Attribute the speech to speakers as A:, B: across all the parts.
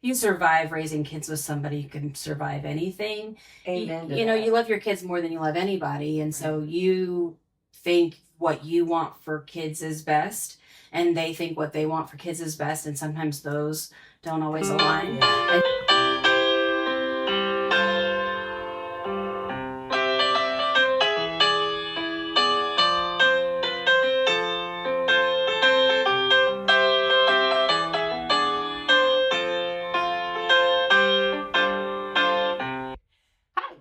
A: you survive raising kids with somebody, you can survive anything.
B: Amen.
A: You love your kids more than you love anybody. And so you think what you want for kids is best, and they think what they want for kids is best. And sometimes those don't always align.
B: Yeah.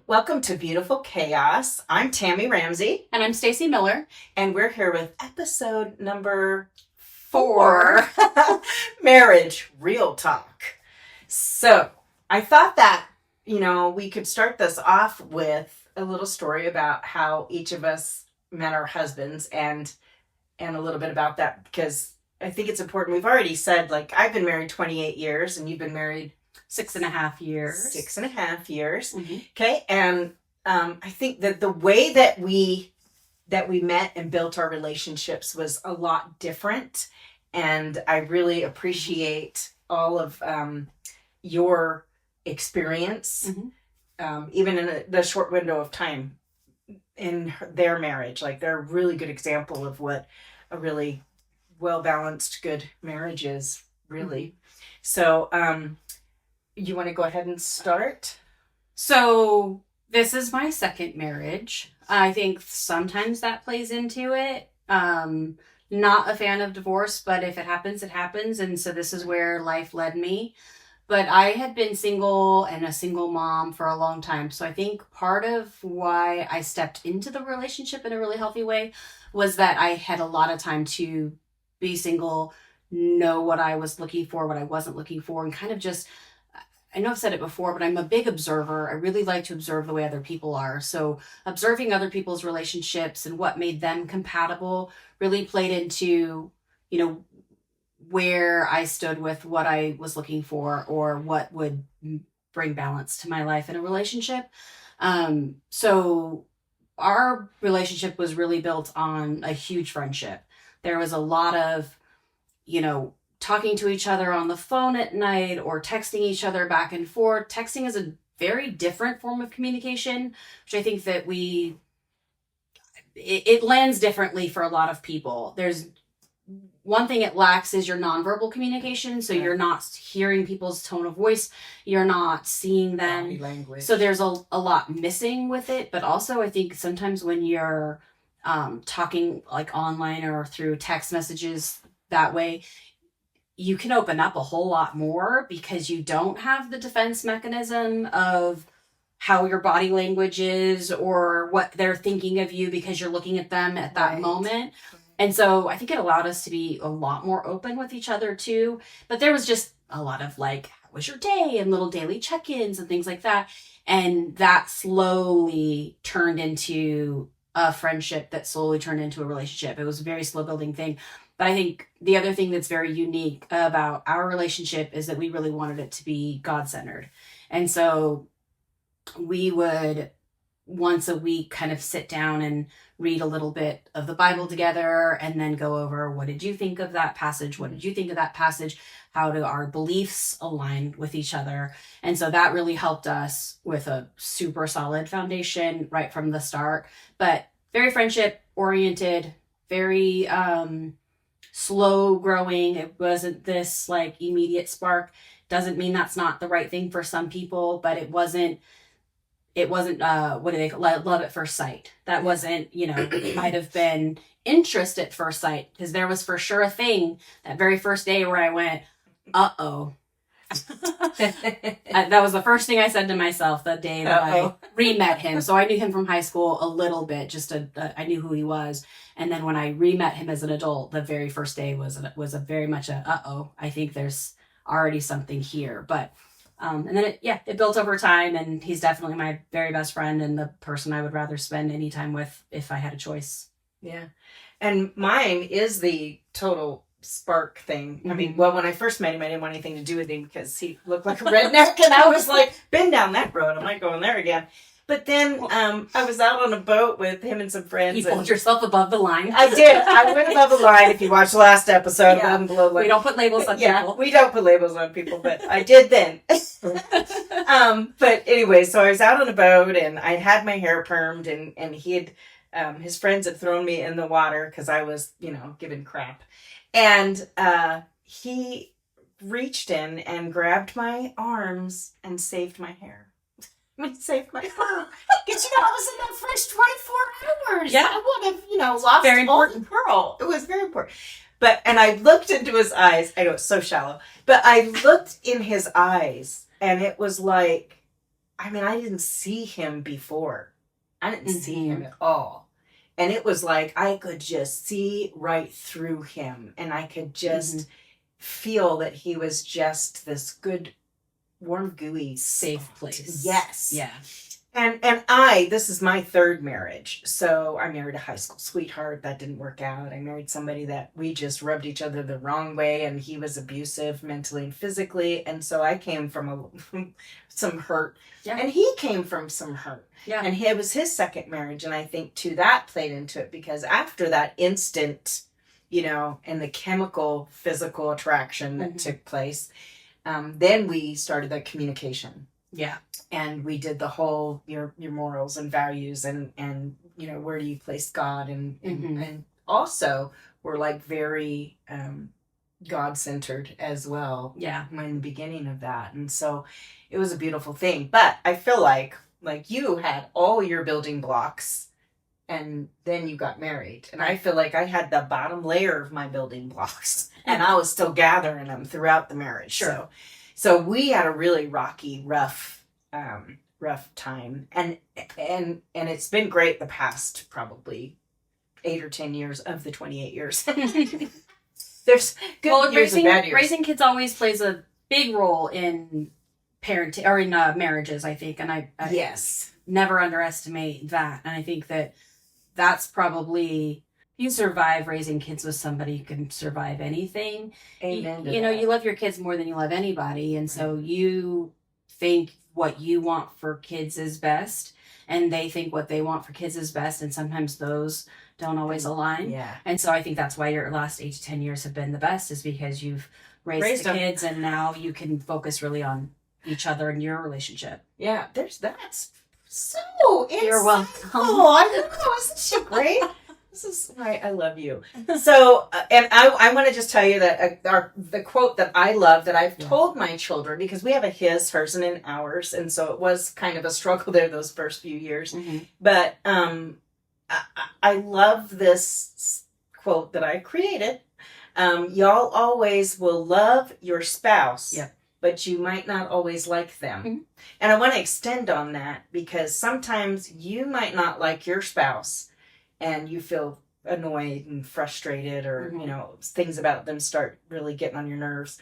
B: Welcome to Beautiful Chaos. I'm Tammy Ramsey.
A: And I'm Stacy Miller.
B: And we're here with episode number 4, Marriage Real Talk. So I thought that, we could start this off with a little story about how each of us met our husbands and a little bit about that, because I think it's important. We've already said, I've been married 28 years and you've been married
A: 6.5 years.
B: 6.5 years.
A: Mm-hmm.
B: Okay. And I think that the way that we met and built our relationships was a lot different. And I really appreciate all of your experience, even in the short window of time in their marriage. They're a really good example of what a really well-balanced, good marriage is, really. So, you want to go ahead and start?
A: So this is my second marriage. I think sometimes that plays into it. Not a fan of divorce, but if it happens, it happens. And so this is where life led me. But I had been single and a single mom for a long time. So I think part of why I stepped into the relationship in a really healthy way was that I had a lot of time to be single, know what I was looking for, what I wasn't looking for, and kind of just, I know I've said it before, but I'm a big observer. I really like to observe the way other people are. So observing other people's relationships and what made them compatible really played into, where I stood with what I was looking for or what would bring balance to my life in a relationship. So our relationship was really built on a huge friendship. There was a lot of, talking to each other on the phone at night or texting each other back and forth. Texting is a very different form of communication, which I think that it lands differently for a lot of people. There's one thing it lacks is your nonverbal communication. So you're not hearing people's tone of voice. You're not seeing them.
B: Body language.
A: So there's a lot missing with it. But also I think sometimes when you're talking online or through text messages that way, you can open up a whole lot more because you don't have the defense mechanism of how your body language is or what they're thinking of you because you're looking at them at that moment. And so I think it allowed us to be a lot more open with each other too. But there was just a lot of how was your day and little daily check-ins and things like that. And that slowly turned into a friendship that slowly turned into a relationship. It was a very slow building thing. But I think the other thing that's very unique about our relationship is that we really wanted it to be God-centered. And so we would once a week kind of sit down and read a little bit of the Bible together and then go over, what did you think of that passage? What did you think of that passage? How do our beliefs align with each other? And so that really helped us with a super solid foundation right from the start. But very friendship oriented, very slow growing. It wasn't this immediate spark. Doesn't mean that's not the right thing for some people, but it wasn't what do they call love at first sight. That wasn't, it might have been interest at first sight, because there was for sure a thing that very first day where I went, uh-oh. That was the first thing I said to myself the day that I re-met him. So I knew him from high school a little bit, I knew who he was. And then when I re-met him as an adult, the very first day was a very much I think there's already something here. But and then it built over time, and he's definitely my very best friend and the person I would rather spend any time with if I had a choice.
B: Yeah. And mine is the total spark thing. I mean, well, when I first met him, I didn't want anything to do with him because he looked like a redneck, and I was like, been down that road. I'm not going there again. But then I was out on a boat with him and some friends.
A: You pulled yourself above the line.
B: I did. I went above the line. If you watch the last episode,
A: Yeah.
B: I'm below the line.
A: We don't put labels on people.
B: We don't put labels on people, but I did then. But anyway, so I was out on a boat and I had my hair permed and he had, his friends had thrown me in the water because I was, giving crap. And he reached in and grabbed my arms and saved my hair. He saved my hair. Because, I was in that first 24 hours.
A: Yeah.
B: I would have, lost
A: Very important.
B: all the curl. It was very important. And I looked into his eyes. I know it's so shallow. But I looked in his eyes and it was like, I didn't see him before. I didn't see him at all. And it was like I could just see right through him. And I could just feel that he was just this good, warm, gooey,
A: safe place.
B: Yes.
A: Yeah.
B: And this is my third marriage. So I married a high school sweetheart. That didn't work out. I married somebody that we just rubbed each other the wrong way. And he was abusive mentally and physically. And so I came from some hurt.
A: Yeah.
B: And he came from some hurt.
A: Yeah.
B: And it was his second marriage. And I think, too, that played into it. Because after that instant, and the chemical, physical attraction that took place, then we started the communication.
A: Yeah.
B: And we did the whole your morals and values and where do you place God and also we're like very God centered as well.
A: Yeah.
B: In the beginning of that. And so it was a beautiful thing. But I feel like you had all your building blocks and then you got married. And I feel like I had the bottom layer of my building blocks and I was still gathering them throughout the marriage.
A: Sure.
B: So we had a really rocky, rough time, and it's been great the past probably 8 or 10 years of the 28 years. There's good years and bad years.
A: Raising kids always plays a big role in parenting or in marriages, I think, and I
B: yes,
A: never underestimate that. And I think that's probably. You survive raising kids with somebody, you can survive anything.
B: Amen.
A: You love your kids more than you love anybody. And so you think what you want for kids is best. And they think what they want for kids is best. And sometimes those don't always align.
B: Yeah.
A: And so I think that's why your last 8 to 10 years have been the best, is because you've raised the kids and now you can focus really on each other and your relationship.
B: Yeah. That's so
A: You're welcome.
B: Oh, I know. Isn't she great? This is right. I love you. So, and I want to just tell you that the quote that I love that I've told my children, because we have a his, hers, and an ours. And so it was kind of a struggle there those first few years. Mm-hmm. But I love this quote that I created. Y'all always will love your spouse, but you might not always like them. Mm-hmm. And I want to extend on that because sometimes you might not like your spouse and you feel annoyed and frustrated or, things about them start really getting on your nerves.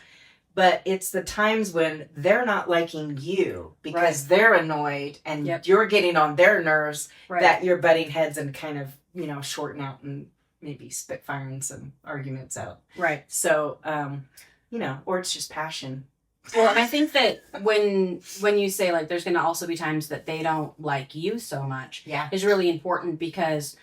B: But it's the times when they're not liking you because they're annoyed and you're getting on their nerves that you're butting heads and kind of, shorting out and maybe spitfiring some arguments out. Right. So, or it's just passion.
A: Well, and I think that when you say like there's going to also be times that they don't like you so much is really important, because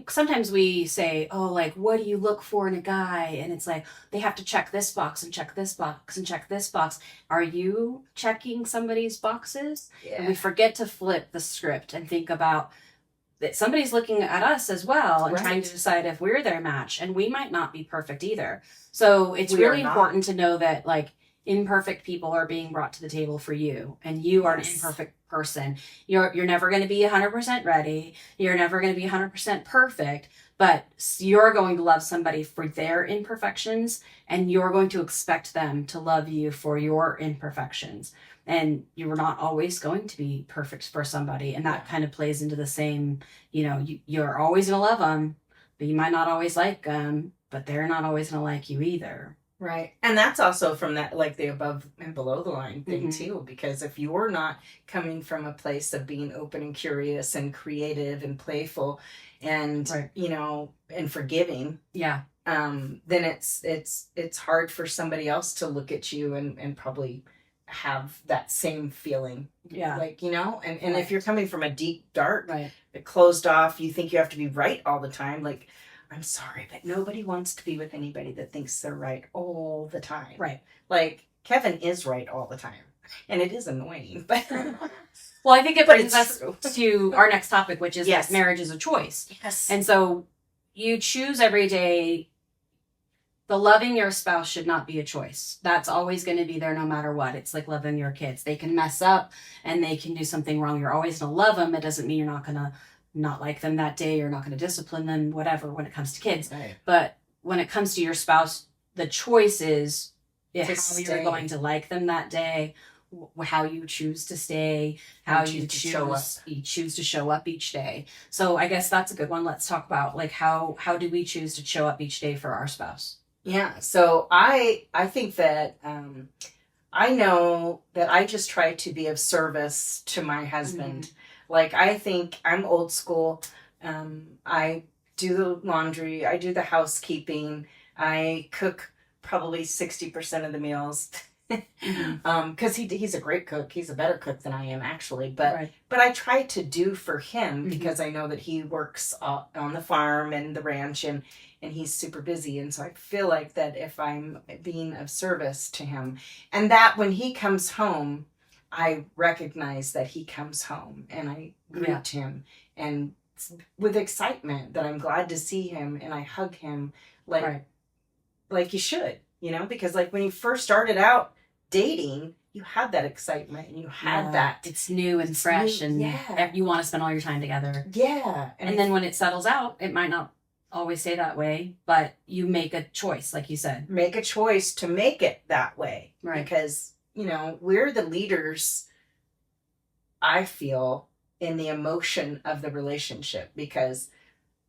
A: sometimes we say, oh, like, what do you look for in a guy? And it's like, they have to check this box and check this box and check this box. Are you checking somebody's boxes? Yeah. And we forget to flip the script and think about that somebody's looking at us as well and trying to decide if we're their match. And we might not be perfect either. So it's really important to know that, like, imperfect people are being brought to the table for you, and you are an imperfect person. You're never going to be 100% ready. You're never going to be 100% perfect, but you're going to love somebody for their imperfections, and you're going to expect them to love you for your imperfections. And you're not always going to be perfect for somebody, and that kind of plays into the same, you're always going to love them, but you might not always like them, but they're not always going to like you either.
B: Right. And that's also from that, like, the above and below the line thing too, because if you're not coming from a place of being open and curious and creative and playful and, and forgiving, then it's hard for somebody else to look at you and probably have that same feeling.
A: Yeah.
B: Like, you know, and
A: Right.
B: if you're coming from a deep dark,
A: Right.
B: closed off, you think you have to be right all the time. Like, I'm sorry, but nobody wants to be with anybody that thinks they're right all the time.
A: Right.
B: Like, Kevin is right all the time. And it is annoying, but
A: Well, I think it
B: But
A: brings
B: it's
A: us
B: true.
A: to our next topic, which is
B: Yes.
A: that marriage is a choice.
B: yes.
A: And so you choose every day. The loving your spouse should not be a choice. That's always going to be there no matter what. It's like loving your kids. They can mess up and they can do something wrong. You're always going to love them. It doesn't mean you're not going to not like them that day. You're not going to discipline them, whatever, when it comes to kids.
B: Right.
A: But when it comes to your spouse, the choice is
B: To
A: how
B: stay.
A: you're going to like them that day, how you choose to stay, how you
B: choose to show up.
A: you choose to show up each day. So I guess that's a good one. Let's talk about like how do we choose to show up each day for our spouse?
B: Yeah. So I think that I know that I just try to be of service to my husband. Like, I think I'm old school. I do the laundry. I do the housekeeping. I cook probably 60% of the meals. Because he's a great cook. He's a better cook than I am, actually. But
A: Right.
B: but I try to do for him
A: Mhm.
B: because I know that he works on the farm and the ranch, and he's super busy. And so I feel like that if I'm being of service to him, and that when he comes home, I recognize that he comes home, and I greet
A: Yeah.
B: him, and with excitement that I'm glad to see him, and I hug him like
A: Right.
B: like you should, you know, because like when you first started out dating, you had that excitement and you had
A: Yeah.
B: that.
A: It's new and
B: It's
A: fresh,
B: new,
A: and
B: yeah.
A: you want to spend all your time together.
B: Yeah.
A: And then when it settles out, it might not always stay that way, but you make a choice, like you said.
B: make a choice to make it that way.
A: Right.
B: Because, you know, we're the leaders, I feel, in the emotion of the relationship. Because,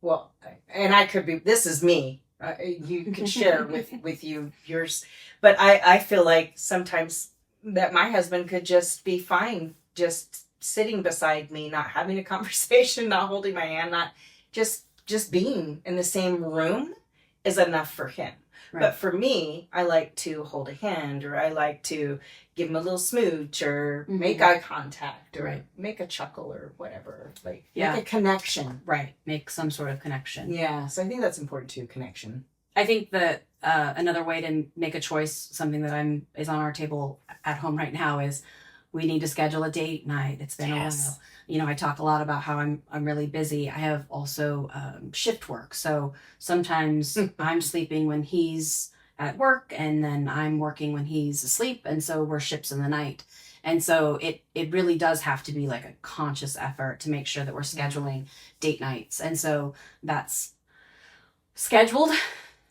B: well, and I could be, this is me. You could share with you yours. But I feel like sometimes that my husband could just be fine, just sitting beside me, not having a conversation, not holding my hand, not just being in the same room is enough for him.
A: Right.
B: But for me, I like to hold a hand, or I like to give him a little smooch, or make eye contact, or
A: Right.
B: make a chuckle, or whatever. Like,
A: Yeah.
B: make a connection.
A: Right. Make some sort of connection.
B: Yeah, so I think that's important too, connection.
A: I think that another way to make a choice, something that is on our table at home right now, is we need to schedule a date night. It's been a while. You know, I talk a lot about how I'm really busy. I have also shift work, so sometimes I'm sleeping when he's at work, and then I'm working when he's asleep, and so we're ships in the night. And so it really does have to be like a conscious effort to make sure that we're scheduling date nights, and so that's scheduled.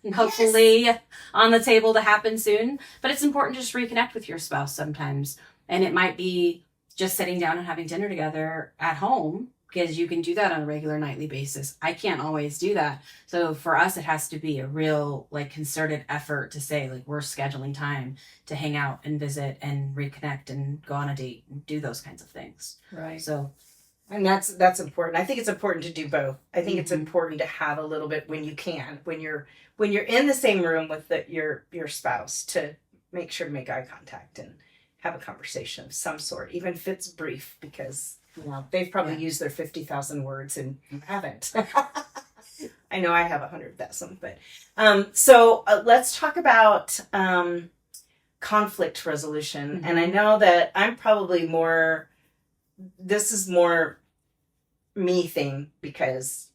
A: And hopefully on the table to happen soon. But it's important to just reconnect with your spouse sometimes. And it might be just sitting down and having dinner together at home, because you can do that on a regular nightly basis. I can't always do that. So for us, it has to be a real like concerted effort to say like we're scheduling time to hang out and visit and reconnect and go on a date and do those kinds of things.
B: Right.
A: So
B: And that's important. I think it's important to do both. I think it's
A: Mhm.
B: important to have a little bit when you can, when you're in the same room with your spouse, to make sure to make eye contact and have a conversation of some sort, even if it's brief, because you know they've probably used their 50,000 words and you haven't. I know I have 100,000, but so let's talk about conflict resolution.
A: Mhm.
B: And I know that I'm probably more. This is more me thing because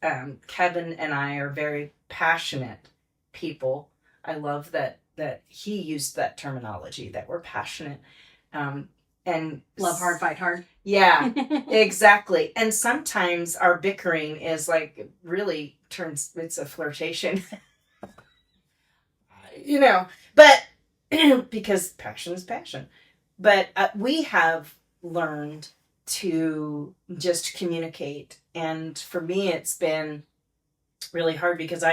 B: Kevin and I are very passionate people. I love that he used that terminology, that we're passionate, and
A: love hard, fight hard.
B: Yeah, exactly. And sometimes our bickering is like really it's a flirtation, you know. But because passion is passion, but we have learned to just communicate. And for me, it's been really hard because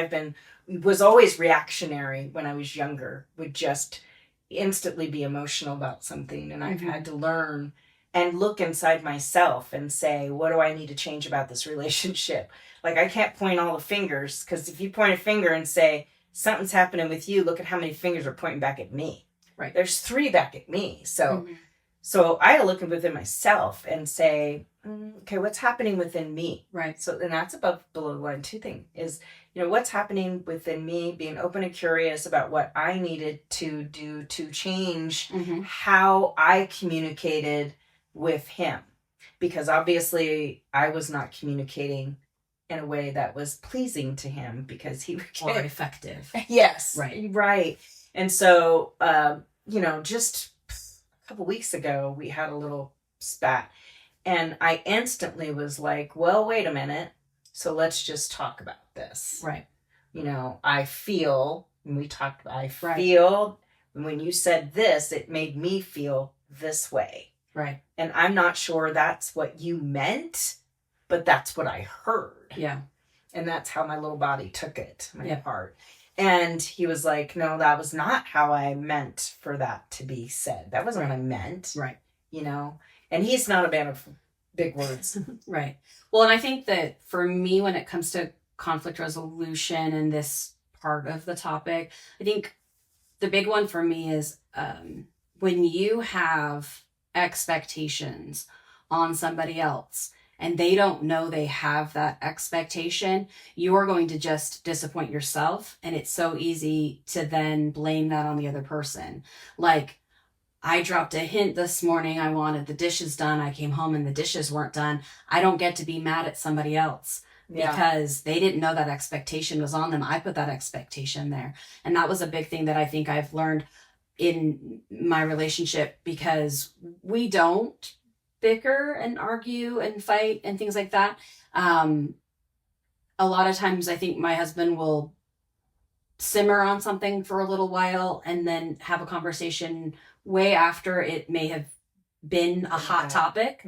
B: was always reactionary when I was younger, would just instantly be emotional about something. And I've had to learn and look inside myself and say, what do I need to change about this relationship? Like, I can't point all the fingers, because if you point a finger and say, something's happening with you, look at how many fingers are pointing back at me.
A: Right.
B: There's 3 back at me. So So I had to look within myself and say, okay, what's happening within me?
A: Right.
B: So then that's above below the line two thing is, what's happening within me, being open and curious about what I needed to do to change how I communicated with him. Because obviously I was not communicating in a way that was pleasing to him because he
A: or effective.
B: Yes.
A: Right.
B: Right. And so, just a couple weeks ago, we had a little spat. And I instantly was like, well, wait a minute. So let's just talk about this.
A: Right.
B: I feel, when we talked, I feel, when you said this, it made me feel this way.
A: Right.
B: And I'm not sure that's what you meant, but that's what I heard.
A: Yeah.
B: And that's how my little body took it, my heart. And he was like, no, that was not how I meant for that to be said. That wasn't what I meant.
A: Right.
B: And he's not a man of big words.
A: Right. Well, and I think that for me, when it comes to conflict resolution and this part of the topic, I think the big one for me is when you have expectations on somebody else and they don't know they have that expectation, you're going to just disappoint yourself. And it's so easy to then blame that on the other person. Like, I dropped a hint this morning. I wanted the dishes done. I came home and the dishes weren't done. I don't get to be mad at somebody else because they didn't know that expectation was on them. I put that expectation there. And that was a big thing that I think I've learned in my relationship, because we don't bicker and argue and fight and things like that. A lot of times I think my husband will simmer on something for a little while and then have a conversation way after it may have been a hot topic.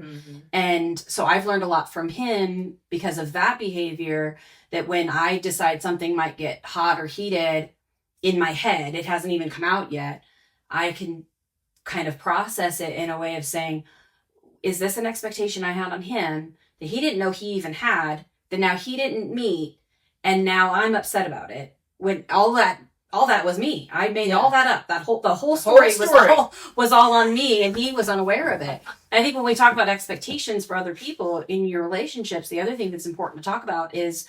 A: And so I've learned a lot from him because of that behavior, that when I decide something might get hot or heated in my head, it hasn't even come out yet, I can kind of process it in a way of saying, is this an expectation I had on him that he didn't know he even had, that now he didn't meet, and now I'm upset about it, when all that was me. I made all that up. The whole story was all on me, and he was unaware of it. And I think when we talk about expectations for other people in your relationships, the other thing that's important to talk about is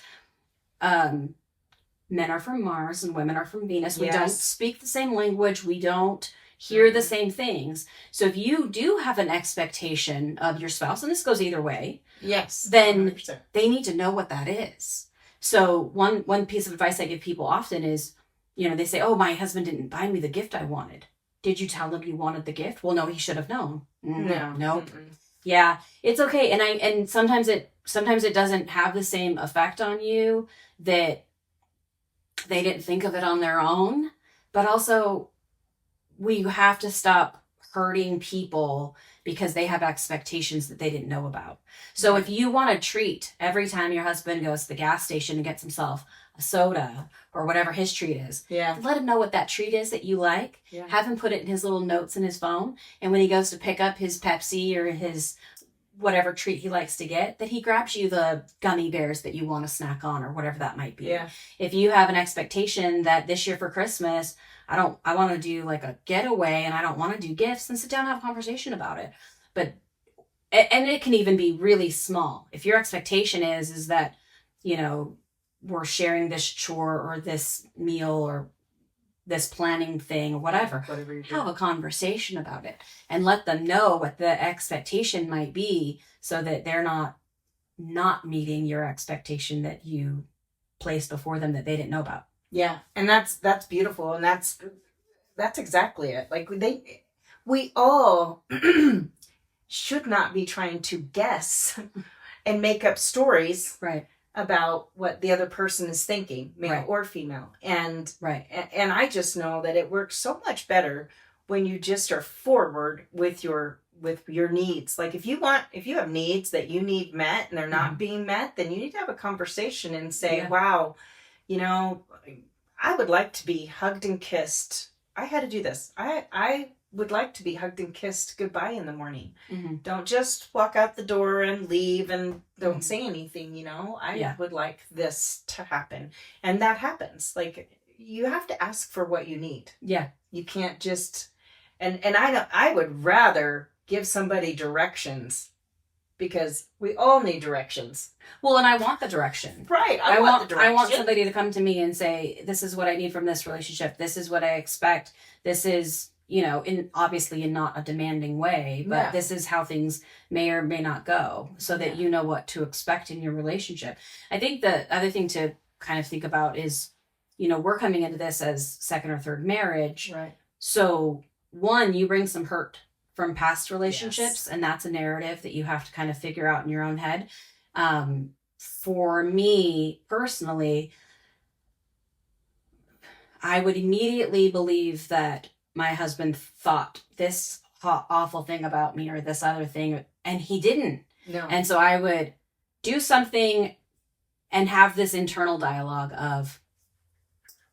A: men are from Mars and women are from Venus. We don't speak the same language. We don't hear the same things. So if you do have an expectation of your spouse, and this goes either way, then 100%. They need to know what that is. So one piece of advice I give people often is, they say, oh, my husband didn't buy me the gift I wanted. Did you tell him you wanted the gift? Well, no, he should have known. Nope. Yeah, it's okay. And sometimes it doesn't have the same effect on you, that they didn't think of it on their own. But also, we have to stop hurting people because they have expectations that they didn't know about. So if you want a treat every time your husband goes to the gas station and gets himself a soda or whatever his treat is, let him know what that treat is that you like. Have him put it in his little notes in his phone. And when he goes to pick up his Pepsi or his whatever treat he likes to get, that he grabs you the gummy bears that you want to snack on or whatever that might be. If you have an expectation that this year for Christmas, I want to do like a getaway and I don't want to do gifts, then sit down and have a conversation about it. And it can even be really small. If your expectation is that, we're sharing this chore or this meal or this planning thing or whatever have a conversation about it and let them know what the expectation might be, so that they're not meeting your expectation that you placed before them that they didn't know about.
B: Yeah. And that's beautiful. And that's exactly it. Like we all should not be trying to guess and make up stories about what the other person is thinking, male or female. And I just know that it works so much better when you just are forward with your needs. Like if you have needs that you need met and they're not being met, then you need to have a conversation and say, wow, I would like to be hugged and kissed. I had to do this. I would like to be hugged and kissed goodbye in the morning. Don't just walk out the door and leave and don't say anything, I would like this to happen. And that happens. Like you have to ask for what you need. You can't just, and I would rather give somebody directions, because we all need directions.
A: Well, and I want the direction.
B: Right. I want the direction.
A: I want somebody to come to me and say, this is what I need from this relationship. This is what I expect. This is, obviously in not a demanding way, but this is how things may or may not go, so that you know what to expect in your relationship. I think the other thing to kind of think about is, we're coming into this as second or third marriage.
B: Right.
A: So one, you bring some hurt from past relationships, and that's a narrative that you have to kind of figure out in your own head. For me personally, I would immediately believe that my husband thought this awful thing about me or this other thing, and he didn't.
B: No.
A: And so I would do something and have this internal dialogue of,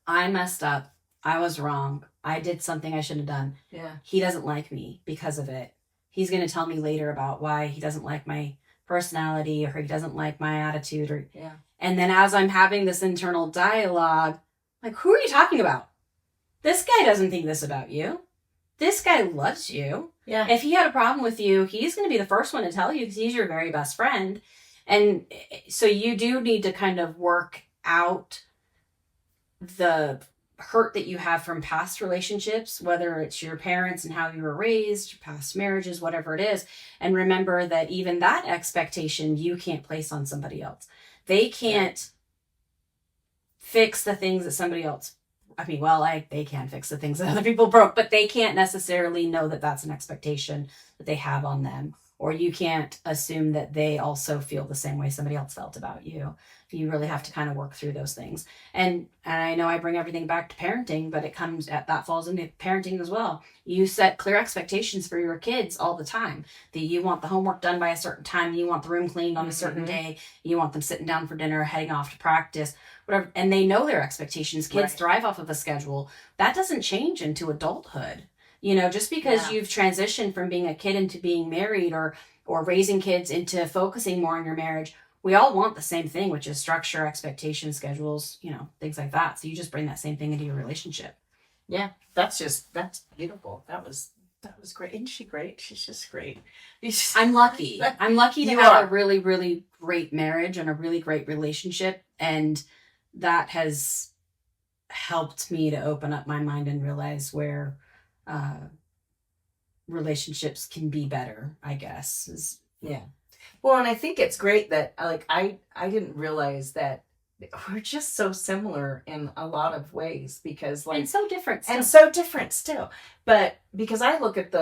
A: I messed up. I was wrong. I did something I shouldn't have done.
B: Yeah.
A: He doesn't like me because of it. He's going to tell me later about why he doesn't like my personality, or he doesn't like my attitude, or and then as I'm having this internal dialogue, like, who are you talking about? This guy doesn't think this about you. This guy loves you.
B: Yeah.
A: If he had a problem with you, he's going to be the first one to tell you, because he's your very best friend. And so you do need to kind of work out the hurt that you have from past relationships, whether it's your parents and how you were raised, past marriages, whatever it is. And remember that even that expectation you can't place on somebody else. They can't fix the things that somebody else, they can fix the things that other people broke, but they can't necessarily know that that's an expectation that they have on them. Or you can't assume that they also feel the same way somebody else felt about you. You really have to kind of work through those things. And I know I bring everything back to parenting, but that falls into parenting as well. You set clear expectations for your kids all the time. That you want the homework done by a certain time. You want the room cleaned on a certain day. You want them sitting down for dinner, heading off to practice, whatever. And they know their expectations. Kids thrive off of a schedule. That doesn't change into adulthood. Just because you've transitioned from being a kid into being married, or raising kids into focusing more on your marriage, we all want the same thing, which is structure, expectations, schedules, things like that. So you just bring that same thing into your relationship.
B: Yeah, that's beautiful. That was great. Isn't she great? She's just great.
A: I'm lucky. I'm lucky to have a really, really great marriage and a really great relationship. And that has helped me to open up my mind and realize where relationships can be better, I guess.
B: Well, and I think it's great that I didn't realize that we're just so similar in a lot of ways, because
A: and so different
B: still. But because I look at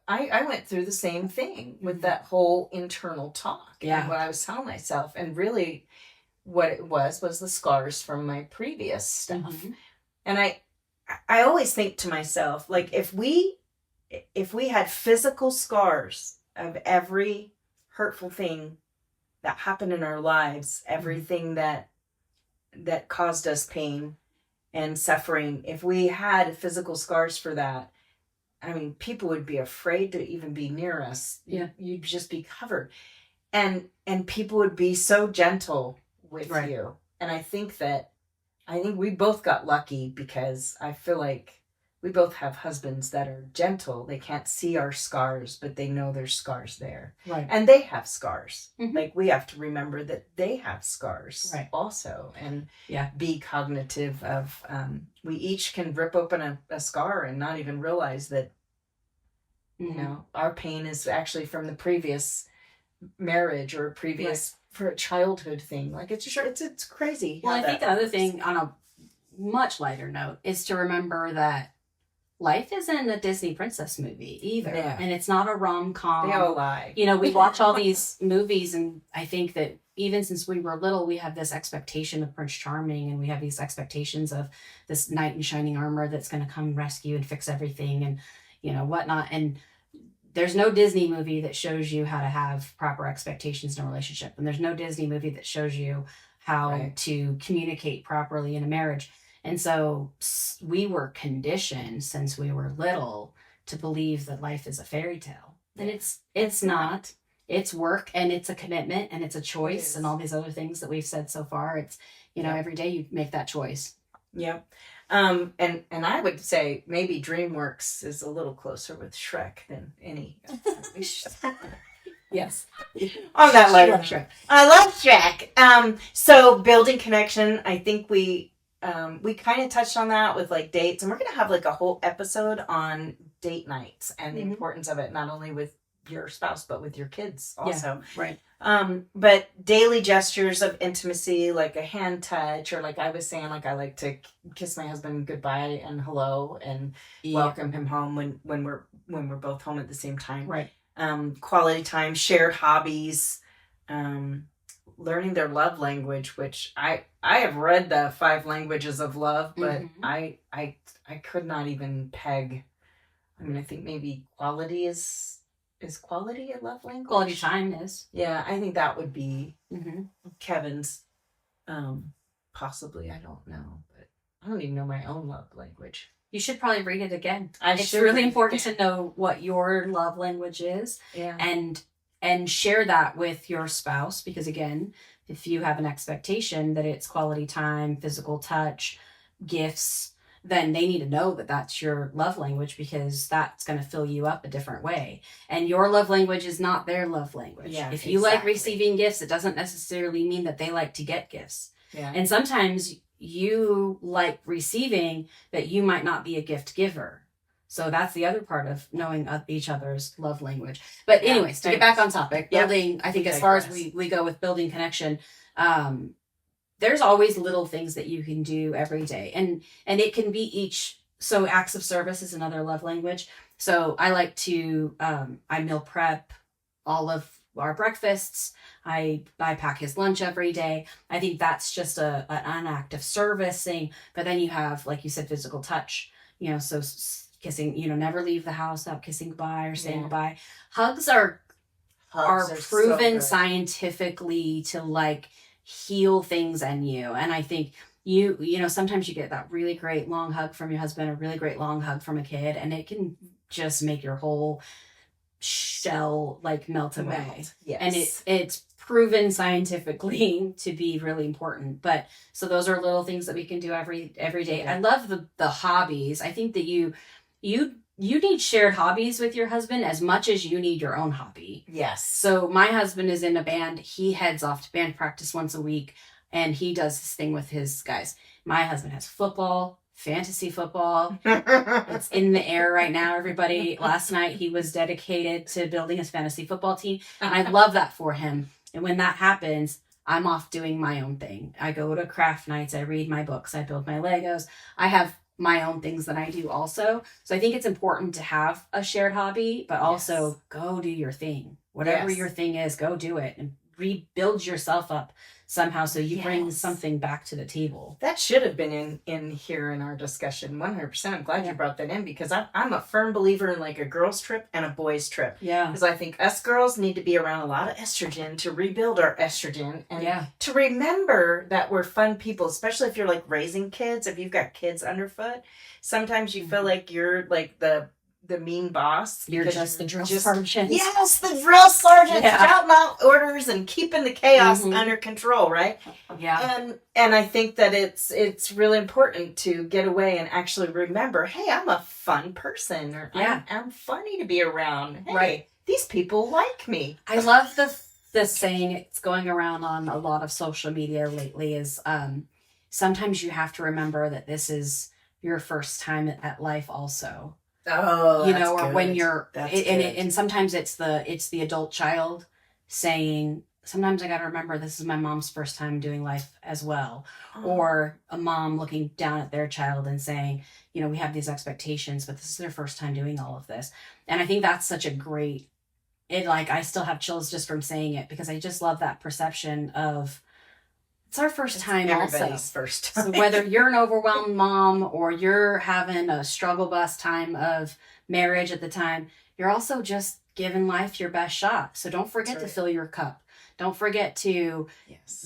B: I went through the same thing with that whole internal talk and what I was telling myself, and really what it was the scars from my previous stuff. Mm-hmm. And I always think to myself, like, if we had physical scars of every hurtful thing that happened in our lives, everything that caused us pain and suffering, if we had physical scars for that, people would be afraid to even be near us.
A: Yeah.
B: You'd just be covered. And people would be so gentle with you. And I think we both got lucky, because I feel like we both have husbands that are gentle. They can't see our scars, but they know there's scars there.
A: Right.
B: And they have scars.
A: Mm-hmm.
B: Like, we have to remember that they have scars also. And be cognitive of, we each can rip open a scar and not even realize that, our pain is actually from the previous marriage or previous for a childhood thing. Like, it's crazy.
A: Well, I think the other thing, on a much lighter note, is to remember that life isn't a Disney princess movie either. Yeah. And it's not a rom-com.
B: They all lie.
A: We watch all these movies, and I think that even since we were little, we have this expectation of Prince Charming, and we have these expectations of this knight in shining armor that's going to come rescue and fix everything and, whatnot. And there's no Disney movie that shows you how to have proper expectations in a relationship. And there's no Disney movie that shows you how to communicate properly in a marriage. And so we were conditioned since we were little to believe that life is a fairy tale. And it's not. It's work, and it's a commitment, and it's a choice, and all these other things that we've said so far. It's, every day you make that choice.
B: Yeah. And I would say maybe DreamWorks is a little closer with Shrek than any.
A: Yes.
B: On that letter.
A: Shrek.
B: I love Shrek. So building connection, I think we kind of touched on that with like dates, and we're gonna have like a whole episode on date nights and the importance of it, not only with your spouse but with your kids also.
A: Yeah, right.
B: But daily gestures of intimacy, like a hand touch, or like I was saying, like I like to kiss my husband goodbye and hello and welcome him home when we're both home at the same time.
A: Right.
B: Quality time, shared hobbies, learning their love language, which I have read the 5 languages of love, but I could not even peg. I mean, I think maybe quality is quality a love language?
A: Quality time is.
B: Yeah, I think that would be Kevin's. Possibly, I don't know, but I don't even know my own love language.
A: You should probably read it again. It's
B: should
A: really important to know what your love language is, and share that with your spouse, because again, if you have an expectation that it's quality time, physical touch, gifts, then they need to know that that's your love language, because that's going to fill you up a different way. And your love language is not their love language.
B: Yeah,
A: if you like receiving gifts, it doesn't necessarily mean that they like to get gifts.
B: Yeah.
A: And sometimes you like receiving, but you might not be a gift giver. So that's the other part of knowing each other's love language. But anyways, to get back on topic, building, I think as far as we go with building connection, there's always little things that you can do every day. And it can be so acts of service is another love language. So I like to, I meal prep all of our breakfasts. I pack his lunch every day. I think that's just an act of servicing. But then you have, like you said, physical touch, so kissing, never leave the house without kissing goodbye or saying goodbye. Hugs are proven scientifically to like heal things in you. And I think sometimes you get that really great long hug from your husband, a really great long hug from a kid, and it can just make your whole shell like melt away.
B: Yes.
A: And it's proven scientifically to be really important. But so those are little things that we can do every day. Yeah. I love the hobbies. I think that you need shared hobbies with your husband as much as you need your own hobby.
B: Yes.
A: So my husband is in a band. He heads off to band practice once a week, and he does this thing with his guys. My husband has football, fantasy football. It's in the air right now, everybody. Last night he was dedicated to building his fantasy football team. And I love that for him. And when that happens, I'm off doing my own thing. I go to craft nights. I read my books. I build my Legos. I have my own things that I do also. So I think it's important to have a shared hobby, but also go do your thing. Whatever your thing is, go do it and rebuild yourself up somehow, so you bring something back to the table.
B: That should have been in here in our discussion 100%. I'm glad you brought that in, because I'm a firm believer in like a girls trip and a boys trip.
A: Yeah.
B: Because I think us girls need to be around a lot of estrogen to rebuild our estrogen, and to remember that we're fun people, especially if you're like raising kids. If you've got kids underfoot, sometimes you feel like you're like the mean boss.
A: You're just the drill sergeant.
B: Yes, the drill sergeant, shouting out orders and keeping the chaos under control, right?
A: Yeah.
B: And I think that it's really important to get away and actually remember, hey, I'm a fun person, or I'm funny to be around. Hey, these people like me.
A: I love the saying, it's going around on a lot of social media lately, is sometimes you have to remember that this is your first time at life also.
B: Oh,
A: or
B: good.
A: when you're, and sometimes it's the adult child saying, sometimes I got to remember this is my mom's first time doing life as well. Or a mom looking down at their child and saying, we have these expectations, but this is their first time doing all of this. And I think that's such a great, I still have chills just from saying it, because I just love that perception of, it's our first time also.
B: First time.
A: So whether you're an overwhelmed mom or you're having a struggle bus time of marriage at the time, you're also just giving life your best shot. So don't forget to fill your cup. Don't forget to,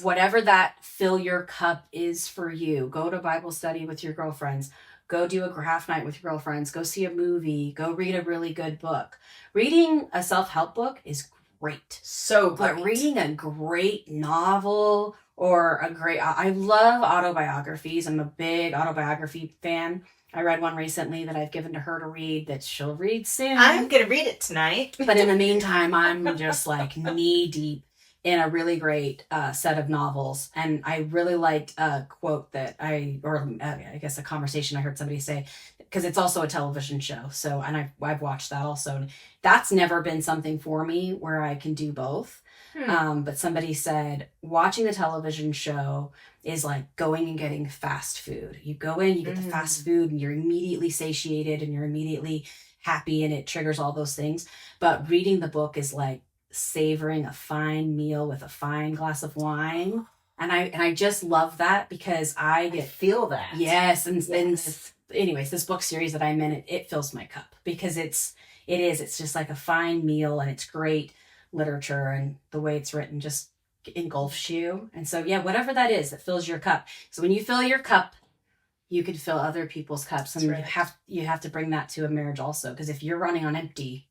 A: whatever that fill your cup is for you. Go to Bible study with your girlfriends. Go do a craft night with your girlfriends. Go see a movie. Go read a really good book. Reading a self-help book is great.
B: So great.
A: But reading a great novel or a great, I love autobiographies. I'm a big autobiography fan. I read one recently that I've given to her to read that she'll read soon.
B: I'm going to read it tonight.
A: But in the meantime, I'm just like knee deep in a really great set of novels. And I really liked a quote that I guess a conversation I heard somebody say, because it's also a television show. So, and I've watched that also. That's never been something for me where I can do both. But somebody said watching the television show is like going and getting fast food. You go in, you get the fast food, and you're immediately satiated and you're immediately happy, and it triggers all those things. But reading the book is like savoring a fine meal with a fine glass of wine. And I just love that because I
B: feel that.
A: Yes. And anyways, this book series that I'm in, it fills my cup because it's just like a fine meal, and it's great literature, and the way it's written just engulfs you. And so, yeah, whatever that is that fills your cup. So when you fill your cup, you can fill other people's cups. And you have to bring that to a marriage also. Because if you're running on empty,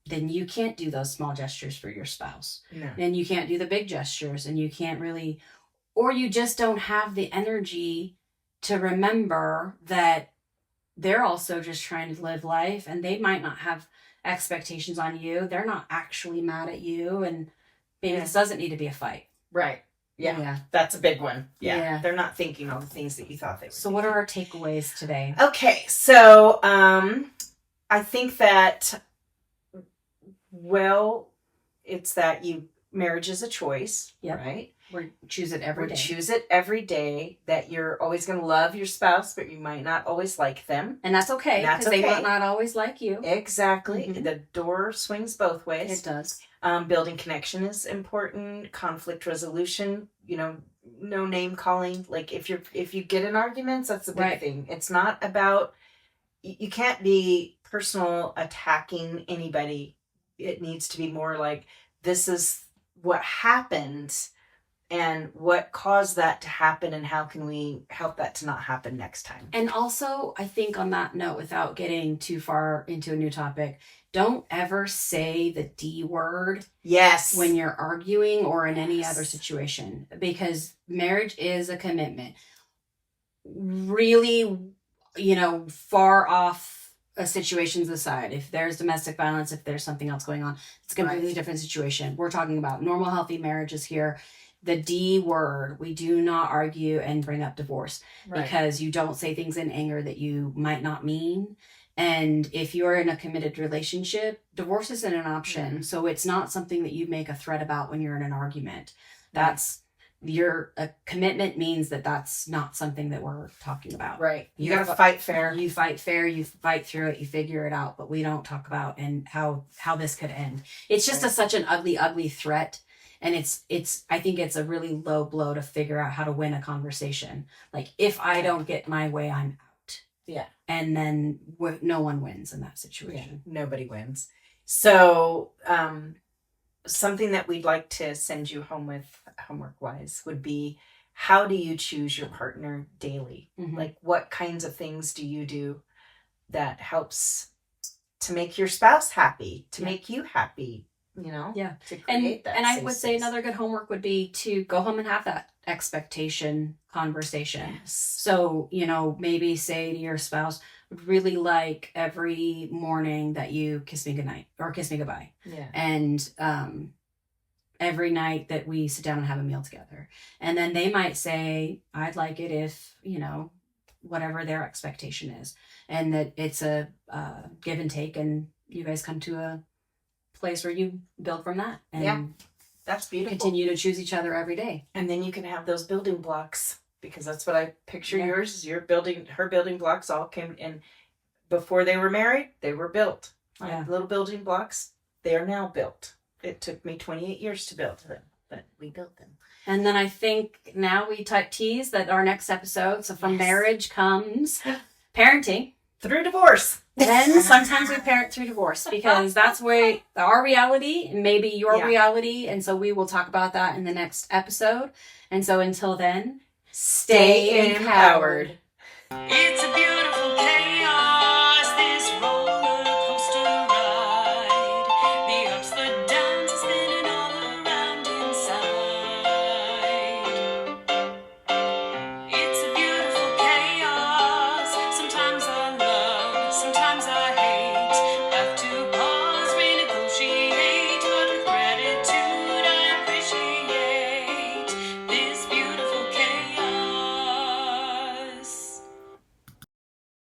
A: then you can't do those small gestures for your spouse.
B: No.
A: And you can't do the big gestures, and you can't really, or you just don't have the energy to remember that they're also just trying to live life, and they might not have expectations on you. They're not actually mad at you, and maybe this doesn't need to be a fight.
B: Right. Yeah. That's a big one. Yeah. They're not thinking all the things that you thought they were.
A: So what are our takeaways today?
B: Okay. So, I think that, it's that marriage is a choice, right?
A: We choose it every day.
B: Choose it every day, that you're always going to love your spouse, but you might not always like them.
A: And that's okay, because they might not always like you.
B: Exactly. Mm-hmm. The door swings both ways.
A: It does.
B: Building connection is important. Conflict resolution, no name calling. Like if you get in arguments, that's a big thing. It's not about, you can't be personal attacking anybody. It needs to be more like, this is what happened and what caused that to happen, and how can we help that to not happen next time.
A: And also, I think on that note, without getting too far into a new topic, don't ever say the D word.
B: Yes.
A: When you're arguing or in any other situation, because marriage is a commitment. Really, far off situations aside, if there's domestic violence, if there's something else going on, it's a completely different situation. We're talking about normal, healthy marriages here. The D word, we do not argue and bring up divorce, because you don't say things in anger that you might not mean. And if you're in a committed relationship, divorce isn't an option. Mm-hmm. So it's not something that you make a threat about when you're in an argument. That's a commitment means that that's not something that we're talking about.
B: Right. You got to fight fair.
A: You fight fair. You fight through it. You figure it out. But we don't talk about and how this could end. It's just such an ugly, ugly threat. And I think it's a really low blow to figure out how to win a conversation. Like, if I don't get my way, I'm out.
B: Yeah.
A: And then no one wins in that situation.
B: Yeah, nobody wins. So, something that we'd like to send you home with homework wise would be, how do you choose your partner daily? Mm-hmm. Like, what kinds of things do you do that helps to make your spouse happy, to make you happy? To create that.
A: And I would say another good homework would be to go home and have that expectation conversation.
B: Yes.
A: So, maybe say to your spouse, would really like every morning that you kiss me goodnight or kiss me goodbye.
B: Yeah.
A: And every night that we sit down and have a meal together. And then they might say, I'd like it if, whatever their expectation is. And that it's a give and take, and you guys come to a place where you build from that. And
B: that's beautiful.
A: Continue to choose each other every day.
B: And then you can have those building blocks, because that's what I picture yours is. Her building blocks all came in before they were married. They were built. Little building blocks. They are now built. It took me 28 years to build them, but we built them.
A: And then I think now we tease that our next episode, so from marriage comes parenting.
B: Through divorce.
A: Then sometimes we parent through divorce, because that's where our reality and maybe your reality. And so we will talk about that in the next episode. And so until then, stay empowered.
B: It's a beautiful